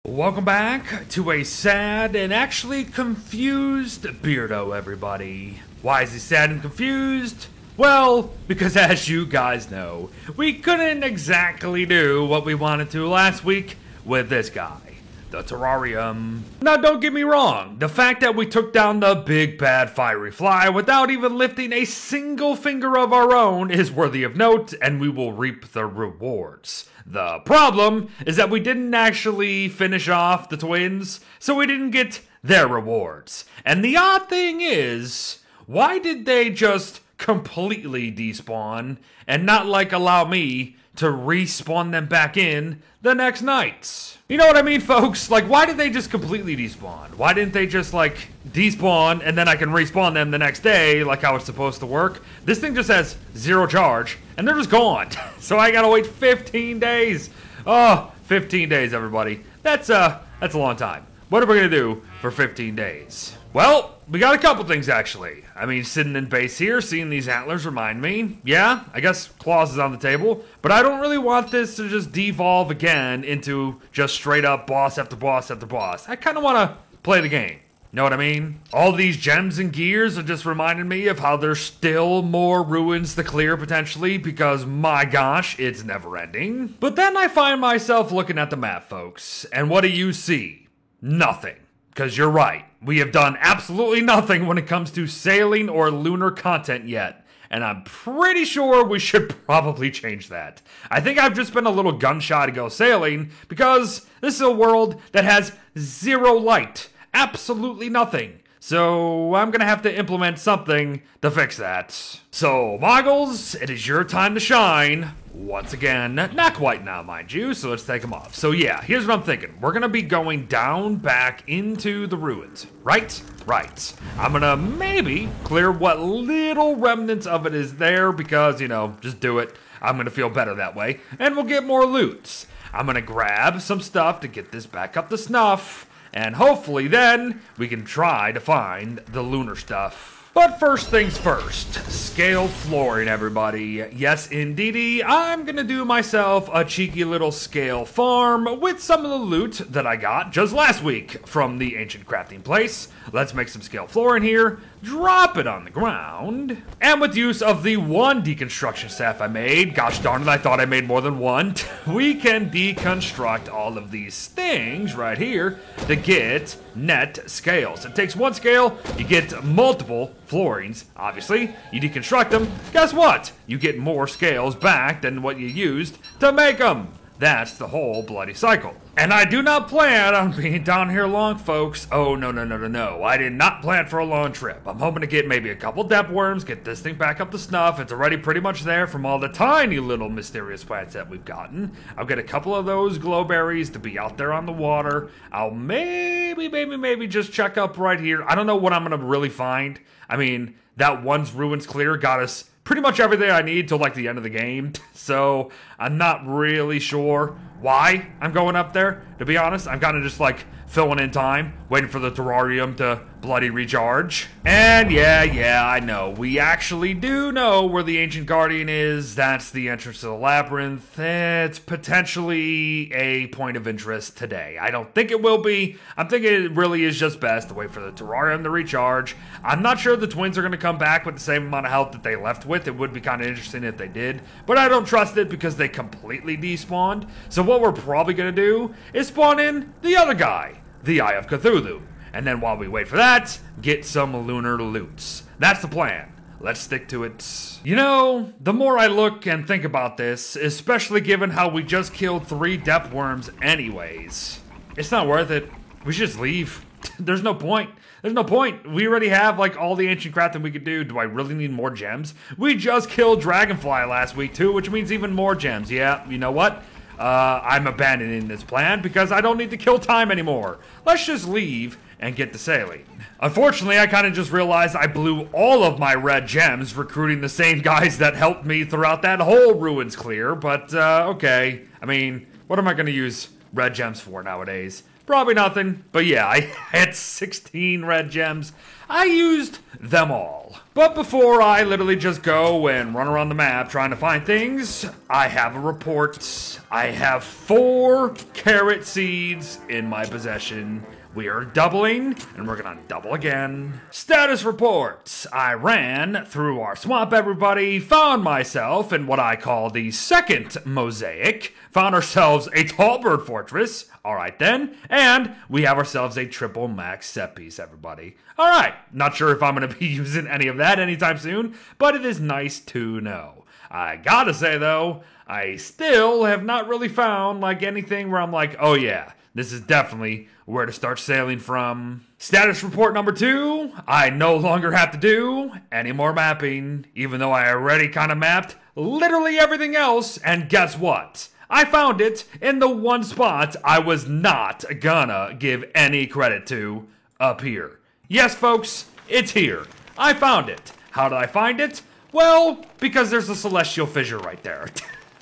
Welcome back to a sad and actually confused Beardo, everybody. Why is he sad and confused? Well, because as you guys know, we couldn't exactly do what we wanted to last week with this guy, the terrarium. Now don't get me wrong, the fact that we took down the big bad fiery fly without even lifting a single finger of our own is worthy of note, and we will reap the rewards. The problem is that we didn't actually finish off the twins, so we didn't get their rewards. And the odd thing is, why did they just completely despawn and not allow me to respawn them back in the next night? You know what I mean, folks? Why did they just completely despawn? Why didn't they just despawn and then I can respawn them the next day like how it's supposed to work? This thing just has zero charge and they're just gone. So I gotta wait 15 days. Oh, 15 days, everybody. That's a long time. What are we gonna do for 15 days? Well, we got a couple things actually. I mean, sitting in base here, seeing these antlers remind me. Yeah, I guess Claws is on the table, but I don't really want this to just devolve again into just straight up boss after boss after boss. I kind of want to play the game. Know what I mean? All these gems and gears are just reminding me of how there's still more ruins to clear potentially because my gosh, it's never ending. But then I find myself looking at the map, folks, and what do you see? Nothing. Because you're right, we have done absolutely nothing when it comes to sailing or lunar content yet. And I'm pretty sure we should probably change that. I think I've just been a little gun-shy to go sailing because this is a world that has zero light. Absolutely nothing. So I'm gonna have to implement something to fix that. So Moggles, it is your time to shine. Once again, not quite now, mind you, so let's take them off. So yeah, here's what I'm thinking. We're gonna be going down back into the ruins, right? Right. I'm gonna maybe clear what little remnants of it is there because, just do it. I'm gonna feel better that way, and we'll get more loot. I'm gonna grab some stuff to get this back up to snuff, and hopefully then we can try to find the lunar stuff. But first things first, scale flooring, everybody. Yes, indeedy, I'm gonna do myself a cheeky little scale farm with some of the loot that I got just last week from the ancient crafting place. Let's make some scale flooring here, drop it on the ground, and with use of the one deconstruction staff I made, gosh darn it, I thought I made more than one, we can deconstruct all of these things right here to get net scales. It takes one scale, you get multiple floorings, obviously. You deconstruct them, guess what? You get more scales back than what you used to make them. That's the whole bloody cycle. And I do not plan on being down here long, folks. Oh, no. I did not plan for a long trip. I'm hoping to get maybe a couple depth worms, get this thing back up to snuff. It's already pretty much there from all the tiny little mysterious plants that we've gotten. I'll get a couple of those glowberries to be out there on the water. I'll maybe just check up right here. I don't know what I'm going to really find. I mean, that one's ruins clear got us pretty much everything I need till the end of the game. So I'm not really sure why I'm going up there. To be honest, I'm kind of just filling in time, waiting for the terrarium to bloody recharge. And yeah, I know. We actually do know where the Ancient Guardian is. That's the entrance to the labyrinth. It's potentially a point of interest today. I don't think it will be. I'm thinking it really is just best to wait for the terrarium to recharge. I'm not sure the twins are going to come back with the same amount of health that they left with. It would be kind of interesting if they did. But I don't trust it because they completely despawned. So what we're probably going to do is spawn in the other guy, the Eye of Cthulhu. And then while we wait for that, get some lunar loots. That's the plan. Let's stick to it. The more I look and think about this, especially given how we just killed 3 depth worms anyways, it's not worth it. We should just leave. There's no point. There's no point. We already have all the ancient crafting we could do. Do I really need more gems? We just killed Dragonfly last week too, which means even more gems. Yeah, you know what? I'm abandoning this plan because I don't need to kill time anymore. Let's just leave and get to sailing. Unfortunately, I kind of just realized I blew all of my red gems recruiting the same guys that helped me throughout that whole ruins clear, but okay. I mean, what am I going to use red gems for nowadays? Probably nothing, but yeah, I had 16 red gems. I used them all. But before I literally just go and run around the map trying to find things, I have a report. I have 4 carrot seeds in my possession. We are doubling, and we're gonna double again. Status reports. I ran through our swamp, everybody, found myself in what I call the second mosaic, found ourselves a tall bird fortress, alright then, and we have ourselves a triple max set piece, everybody. Alright, not sure if I'm gonna be using any of that anytime soon, but it is nice to know. I gotta say though, I still have not really found like anything where I'm like, oh yeah, this is definitely where to start sailing from. Status report number 2, I no longer have to do any more mapping, even though I already kind of mapped literally everything else, and guess what? I found it in the one spot I was not gonna give any credit to, up here. Yes, folks, it's here. I found it. How did I find it? Well, because there's a celestial fissure right there.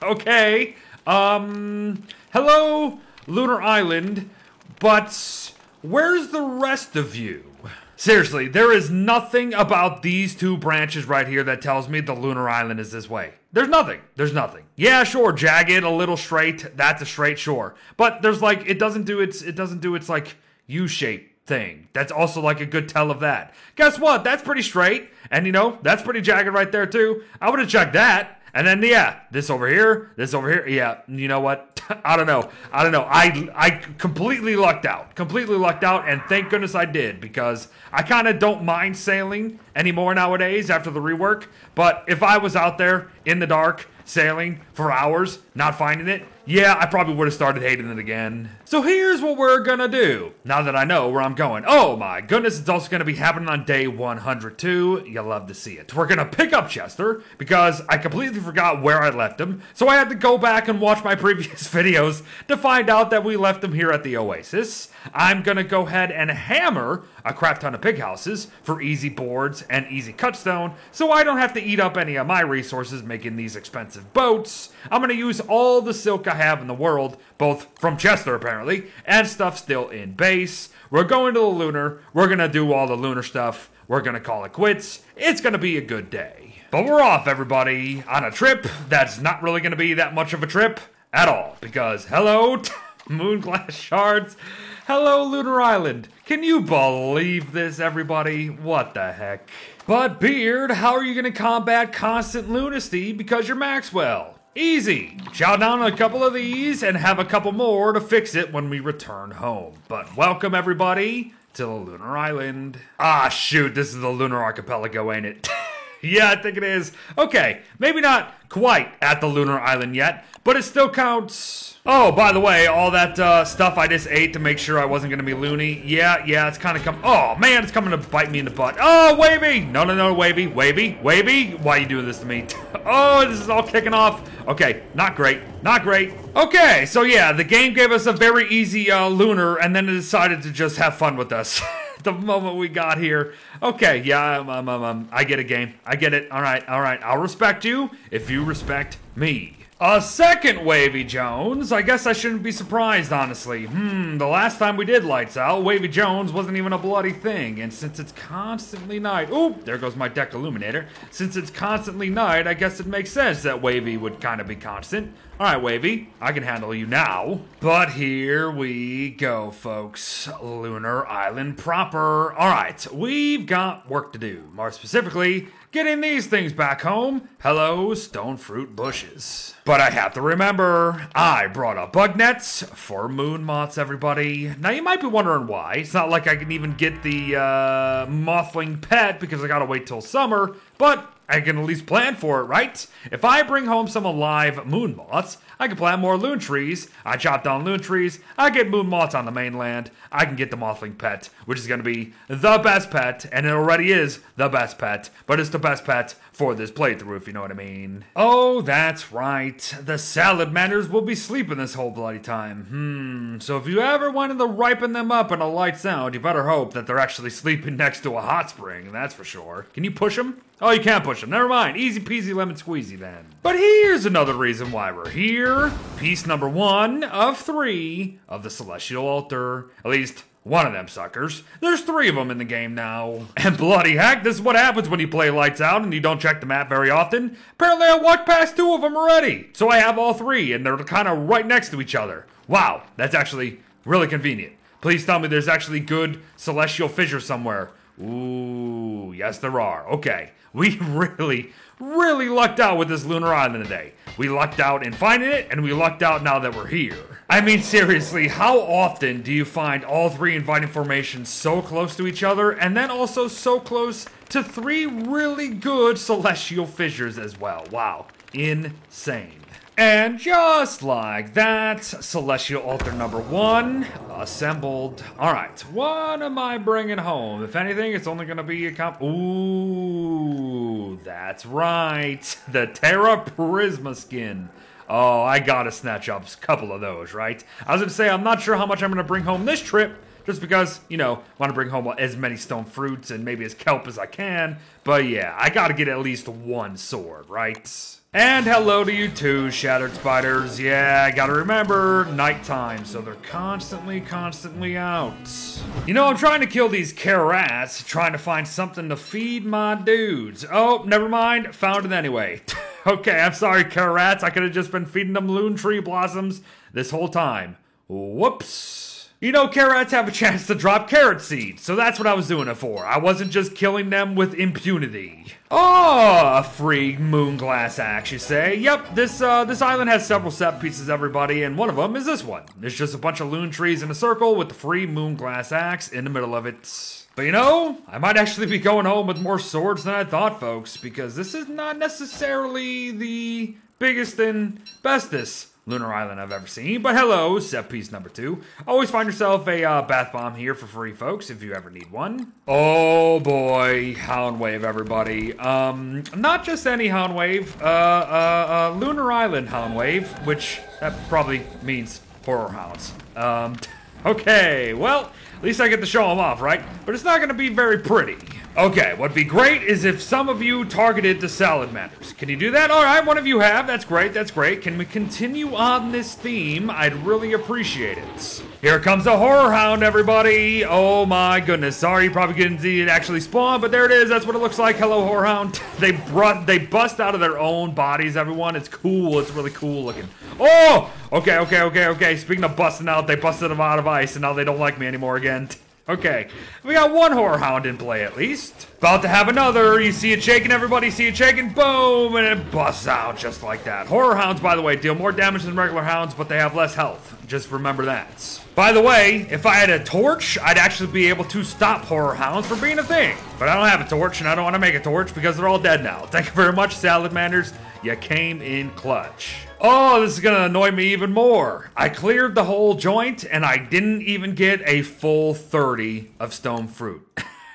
Okay, hello, Lunar Island, but where's the rest of you? Seriously, there is nothing about these 2 branches right here that tells me the Lunar Island is this way. There's nothing. There's nothing. Yeah, sure, jagged, a little straight. That's a straight, sure. But there's like, it doesn't do its like U-shape thing. That's also like a good tell of that. Guess what? That's pretty straight. And you know, that's pretty jagged right there too. I would have checked that. And then, yeah, this over here, yeah, you know what? I don't know. I completely lucked out. And thank goodness I did, because I kind of don't mind sailing anymore nowadays after the rework. But if I was out there in the dark, sailing for hours, not finding it, yeah, I probably would have started hating it again. So here's what we're gonna do, now that I know where I'm going. Oh my goodness, it's also gonna be happening on day 102. You'll love to see it. We're gonna pick up Chester, because I completely forgot where I left him, so I had to go back and watch my previous videos to find out that we left him here at the Oasis. I'm gonna go ahead and hammer a crap ton of pig houses for easy boards and easy cut stone, so I don't have to eat up any of my resources making these expensive boats. I'm gonna use all the silk I have in the world, both from Chester apparently, and stuff still in base. We're going to the lunar, we're gonna do all the lunar stuff, we're gonna call it quits. It's gonna be a good day. But we're off, everybody, on a trip that's not really gonna be that much of a trip at all, because hello, moon glass shards. Hello, Lunar Island. Can you believe this, everybody? What the heck? But Beard, how are you going to combat constant lunacy because you're Maxwell? Easy. Chow down a couple of these and have a couple more to fix it when we return home. But welcome, everybody, to the Lunar Island. Ah, shoot, this is the Lunar Archipelago, ain't it? Yeah, I think it is. Okay, maybe not quite at the Lunar Island yet, but it still counts. Oh, by the way, all that stuff I just ate to make sure I wasn't going to be loony. Yeah, it's kind of coming. Oh, man, it's coming to bite me in the butt. Oh, Wavy. No, Wavy. Why are you doing this to me? Oh, this is all kicking off. Okay, not great. Okay, so yeah, the game gave us a very easy lunar, and then it decided to just have fun with us. The moment we got here. Okay, yeah, I get a game. I get it. All right. I'll respect you if you respect me. A second Wavy Jones. I guess I shouldn't be surprised, honestly. The last time we did Lights Out, Wavy Jones wasn't even a bloody thing. And since it's constantly night... Ooh, there goes my deck illuminator. Since it's constantly night, I guess it makes sense that Wavy would kind of be constant. Alright, Wavy, I can handle you now. But here we go, folks. Lunar Island proper. Alright, we've got work to do. More specifically, getting these things back home. Hello, stone fruit bushes. But I have to remember, I brought up bug nets for moon moths, everybody. Now, you might be wondering why. It's not like I can even get the mothling pet because I gotta wait till summer, but I can at least plan for it, right? If I bring home some alive moon moths, I can plant more loon trees. I chop down loon trees. I get moon moths on the mainland. I can get the mothling pet, which is going to be the best pet, and it already is the best pet, but it's the best pet for this playthrough, if you know what I mean. Oh, that's right. The salad manners will be sleeping this whole bloody time. So if you ever wanted to ripen them up in a Lights Out, you better hope that they're actually sleeping next to a hot spring, that's for sure. Can you push them? Oh, you can't push them. Never mind. Easy peasy lemon squeezy then. But here's another reason why we're here. Piece number 1 of 3 of the Celestial Altar. At least, One of them suckers. There's 3 of them in the game now. And bloody heck, this is what happens when you play lights out and you don't check the map very often. Apparently I walked past 2 of them already. So I have all 3 and they're kind of right next to each other. Wow, that's actually really convenient. Please tell me there's actually good celestial fissures somewhere. Ooh, yes there are. Okay, we really lucked out with this lunar island today. We lucked out in finding it, and we lucked out now that we're here. I mean, seriously, how often do you find all 3 inviting formations so close to each other, and then also so close to 3 really good celestial fissures as well? Wow, insane. And just like that, Celestial Altar number 1 assembled. Alright, what am I bringing home? If anything, it's only going to be a Ooh, that's right. The Terra Prisma skin. Oh, I gotta snatch up a couple of those, right? I was going to say, I'm not sure how much I'm going to bring home this trip. Just because, you know, want to bring home as many stone fruits and maybe as kelp as I can. But yeah, I gotta get at least 1 sword, right? And hello to you too, Shattered Spiders. Yeah, I gotta remember, nighttime, so they're constantly out. You know, I'm trying to kill these carats, trying to find something to feed my dudes. Oh, never mind, found it anyway. Okay, I'm sorry, carats, I could have just been feeding them loon tree blossoms this whole time. Whoops. You know, carrots have a chance to drop carrot seeds, so that's what I was doing it for. I wasn't just killing them with impunity. Oh, a free moonglass axe, you say? Yep, this island has several set pieces, everybody, and one of them is this one. It's just a bunch of loon trees in a circle with the free moonglass axe in the middle of it. But you know, I might actually be going home with more swords than I thought, folks, because this is not necessarily the biggest and bestest lunar island I've ever seen. But hello, set piece number 2. Always find yourself a bath bomb here for free, folks, if you ever need one. Oh boy, Hound Wave, everybody. Not just any Hound Wave, Lunar Island Hound Wave, which that probably means horror hounds. Okay, well, at least I get to show them off, right? But it's not going to be very pretty. Okay, what'd be great is if some of you targeted the salamanders. Can you do that? All right, one of you have. That's great, that's great. Can we continue on this theme? I'd really appreciate it. Here comes a horror hound, everybody. Oh my goodness. Sorry, you probably couldn't see it actually spawn, but there it is. That's what it looks like. Hello, horror hound. They bust out of their own bodies, everyone. It's cool. It's really cool looking. Oh! Okay. Speaking of busting out, they busted them out of ice, and now they don't like me anymore again. Okay, we got 1 horror hound in play at least. About to have another. You see it shaking, everybody. See it shaking. Boom, and it busts out just like that. Horror hounds, by the way, deal more damage than regular hounds, but they have less health. Just remember that. By the way, if I had a torch, I'd actually be able to stop horror hounds from being a thing. But I don't have a torch, and I don't want to make a torch because they're all dead now. Thank you very much, Salamanders. You came in clutch. Oh, this is gonna annoy me even more. I cleared the whole joint, and I didn't even get a full 30 of stone fruit.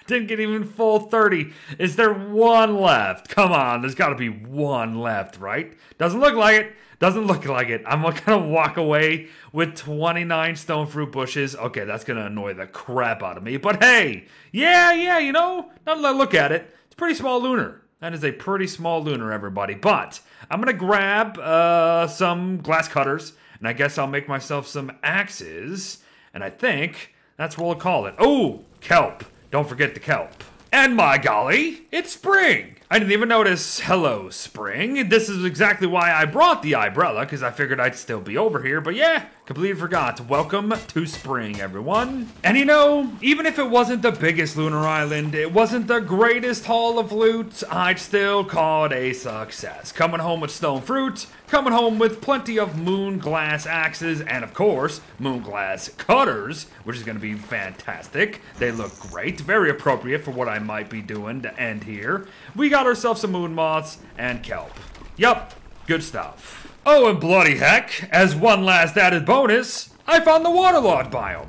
Didn't get even full 30. Is there 1 left? Come on, there's gotta be 1 left, right? Doesn't look like it. Doesn't look like it. I'm gonna walk away with 29 stone fruit bushes. Okay, that's gonna annoy the crap out of me. But hey, yeah, you know, now that I look at it, it's pretty small lunar. That is a pretty small lunar, everybody. But I'm going to grab some glass cutters, and I guess I'll make myself some axes. And I think that's what we'll call it. Oh, kelp. Don't forget the kelp. And my golly, it's spring. I didn't even notice. Hello, spring. This is exactly why I brought the umbrella, because I figured I'd still be over here. But yeah, completely forgot. Welcome to spring, everyone. And you know, even if it wasn't the biggest lunar island, it wasn't the greatest haul of loot, I'd still call it a success. Coming home with stone fruit, coming home with plenty of moonglass axes, and of course, moonglass cutters, which is going to be fantastic. They look great, very appropriate for what I might be doing to end here. We got ourselves some moon moths and kelp. Yup, good stuff. Oh, and bloody heck, as one last added bonus, I found the waterlogged biome.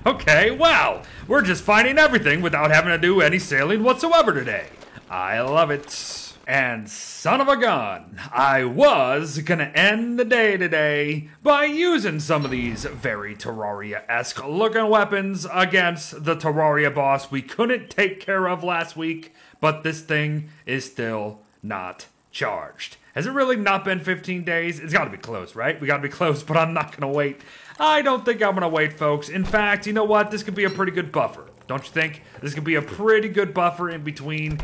Okay, wow, we're just finding everything without having to do any sailing whatsoever today. I love it. And son of a gun, I was gonna end the day today by using some of these very Terraria-esque looking weapons against the Terraria boss we couldn't take care of last week, but this thing is still not charged. Has it really not been 15 days? It's gotta be close, right? We gotta be close, but I'm not gonna wait. I don't think I'm gonna wait, folks. In fact, you know what? This could be a pretty good buffer. Don't you think? This could be a pretty good buffer in between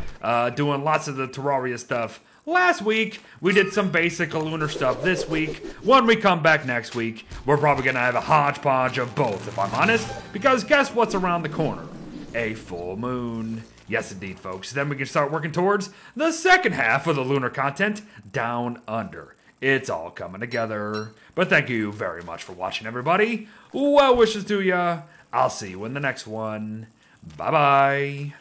doing lots of the Terraria stuff. Last week, we did some basic lunar stuff. This week, when we come back next week, we're probably gonna have a hodgepodge of both, if I'm honest. Because guess what's around the corner? A full moon. Yes, indeed, folks. Then we can start working towards the second half of the lunar content, Down Under. It's all coming together. But thank you very much for watching, everybody. Well wishes to ya. I'll see you in the next one. Bye-bye.